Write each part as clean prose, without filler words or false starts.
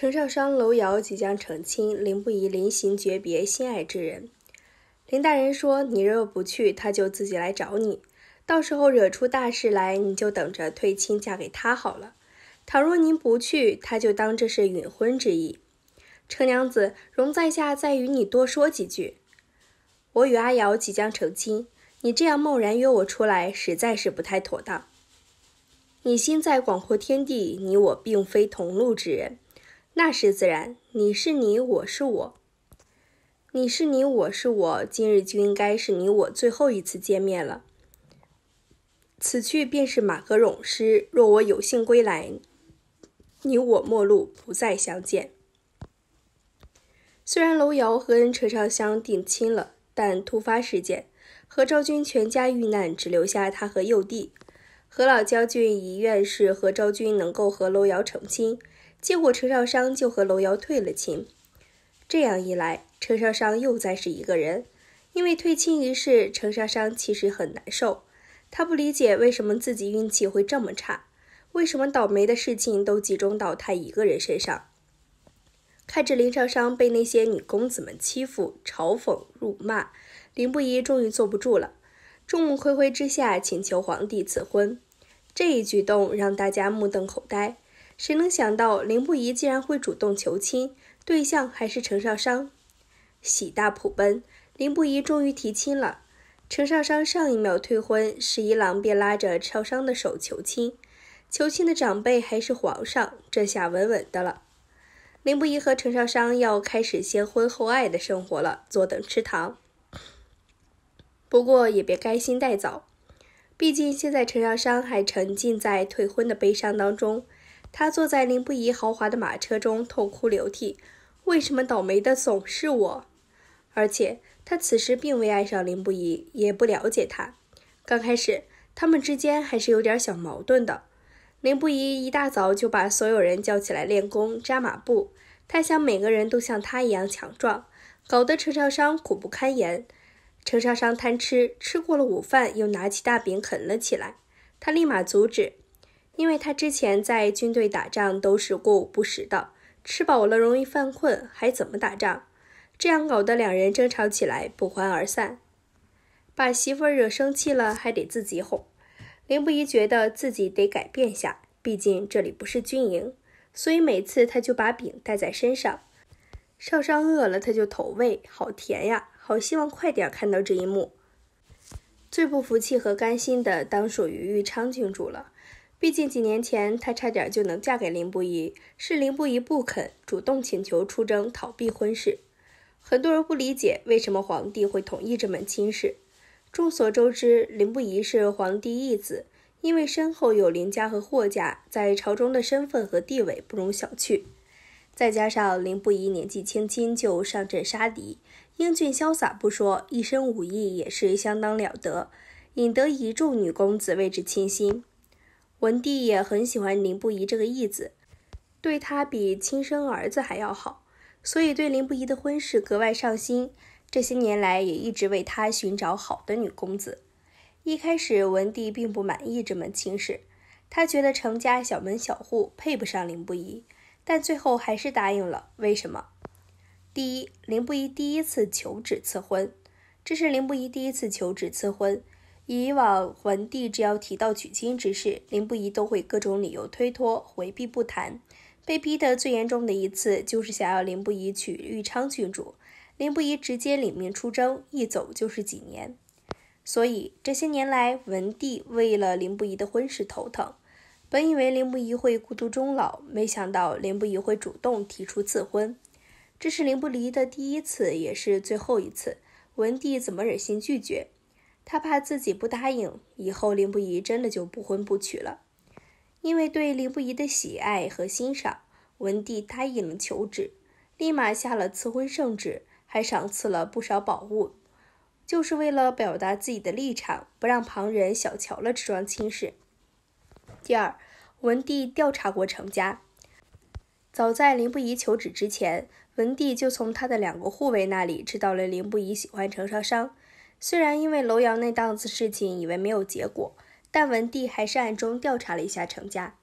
陈少商、楼瑶即将成亲，林不疑临行诀别心爱之人。林大人说，你若不去，他就自己来找你，到时候惹出大事来，你就等着退亲嫁给他好了。倘若您不去，他就当这是允婚之意。程娘子，容在下再与你多说几句。我与阿瑶即将成亲，你这样贸然约我出来，实在是不太妥当。你心在广阔天地，你我并非同路之人，那是自然，你是你，我是我。你是你，我是我，今日就应该是你我最后一次见面了。此去便是马革冗失，若我有幸归来，你我陌路，不再相见。虽然楼瑶和陈少香定亲了，但突发事件，何昭君全家遇难，只留下他和幼弟。何老将军遗愿是何昭君能够和楼瑶成亲，结果陈少商就和楼瑶退了亲。这样一来，陈少商又再是一个人。因为退亲一事，陈少商其实很难受。他不理解为什么自己运气会这么差，为什么倒霉的事情都集中到他一个人身上。看着林少商被那些女公子们欺负、嘲讽、辱骂，林不疑终于坐不住了，众目睽睽之下请求皇帝赐婚。这一举动让大家目瞪口呆，谁能想到林不疑竟然会主动求亲，对象还是陈少商。喜大普奔，林不疑终于提亲了。陈少商上一秒退婚，十一郎便拉着少商的手求亲，求亲的长辈还是皇上，这下稳稳的了。林不疑和陈少商要开始先婚后爱的生活了，坐等吃糖。不过也别该心太早，毕竟现在陈少商还沉浸在退婚的悲伤当中，他坐在林不疑豪华的马车中痛哭流涕，为什么倒霉的总是我？而且他此时并未爱上林不疑，也不了解他。刚开始他们之间还是有点小矛盾的。林不疑一大早就把所有人叫起来练功扎马步，他想每个人都像他一样强壮，搞得陈少商苦不堪言。陈少商贪吃，吃过了午饭又拿起大饼啃了起来，他立马阻止，因为他之前在军队打仗都是过午不食的，吃饱了容易犯困，还怎么打仗？这样搞得两人争吵起来，不欢而散。把媳妇儿惹生气了，还得自己哄。林不疑觉得自己得改变下，毕竟这里不是军营，所以每次他就把饼带在身上。少商饿了他就投喂，好甜呀，好希望快点看到这一幕。最不服气和甘心的当属于玉昌郡主了，毕竟几年前她差点就能嫁给林不疑，是林不疑不肯，主动请求出征逃避婚事。很多人不理解为什么皇帝会同意这门亲事。众所周知，林不疑是皇帝义子，因为身后有林家和霍家，在朝中的身份和地位不容小觑。再加上林不疑年纪轻轻就上阵杀敌，英俊潇洒不说，一身武艺也是相当了得，引得一众女公子为之倾心。文帝也很喜欢林不疑这个义子，对他比亲生儿子还要好，所以对林不疑的婚事格外上心，这些年来也一直为他寻找好的女公子。一开始文帝并不满意这门亲事，他觉得程家小门小户配不上林不疑，但最后还是答应了。为什么？第一，林不疑第一次求旨赐婚，这是林不疑第一次求旨赐婚。以往文帝只要提到娶亲之事，林不疑都会各种理由推脱回避不谈。被逼得最严重的一次就是想要林不疑娶玉昌郡主，林不疑直接领命出征，一走就是几年。所以这些年来文帝为了林不疑的婚事头疼，本以为林不疑会孤独终老，没想到林不疑会主动提出赐婚。这是林不疑的第一次，也是最后一次，文帝怎么忍心拒绝？他怕自己不答应，以后林不疑真的就不婚不娶了。因为对林不疑的喜爱和欣赏，文帝答应了求旨，立马下了赐婚圣旨，还赏赐了不少宝物，就是为了表达自己的立场，不让旁人小瞧了这桩亲事。第二，文帝调查过程家。早在林不疑求旨之前，文帝就从他的2个护卫那里知道了林不疑喜欢陈少商。虽然因为楼瑶那档子事情以为没有结果，但文帝还是暗中调查了一下程家。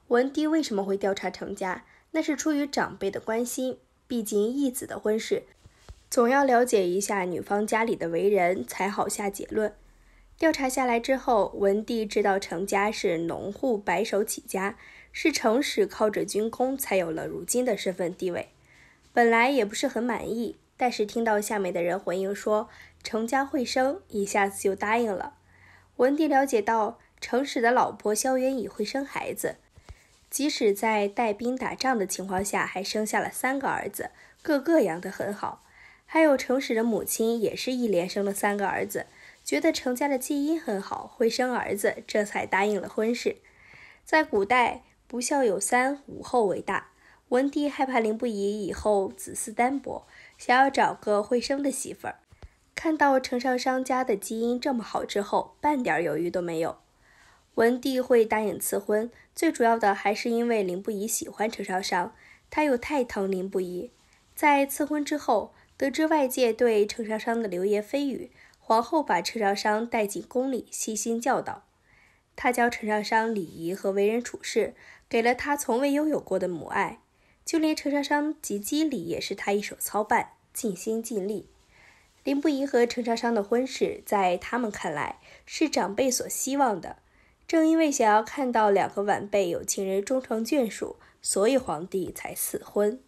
文帝为什么会调查程家？那是出于长辈的关心，毕竟义子的婚事，总要了解一下女方家里的为人，才好下结论。调查下来之后，文帝知道程家是农户白手起家，是程氏靠着军功才有了如今的身份地位。本来也不是很满意，但是听到下面的人回应说程家会生，一下子就答应了。文帝了解到程氏的老婆萧元乙会生孩子，即使在带兵打仗的情况下，还生下了3个儿子，个个养得很好。还有程氏的母亲也是一连生了3个儿子，觉得程家的基因很好，会生儿子，这才答应了婚事。在古代，不孝有三，无后为大。文帝害怕凌不疑以后子嗣单薄，想要找个会生的媳妇儿。看到程少商家的基因这么好之后，半点犹豫都没有。文帝会答应赐婚，最主要的还是因为凌不疑喜欢程少商，他又太疼凌不疑。在赐婚之后，得知外界对程少商的流言蜚语，皇后把程少商带进宫里，细心教导。他教程少商礼仪和为人处事，给了他从未拥有过的母爱。就连程少商及笄礼也是他一手操办，尽心尽力。凌不疑和程少商的婚事，在他们看来是长辈所希望的。正因为想要看到2个晚辈有情人终成眷属，所以皇帝才赐婚。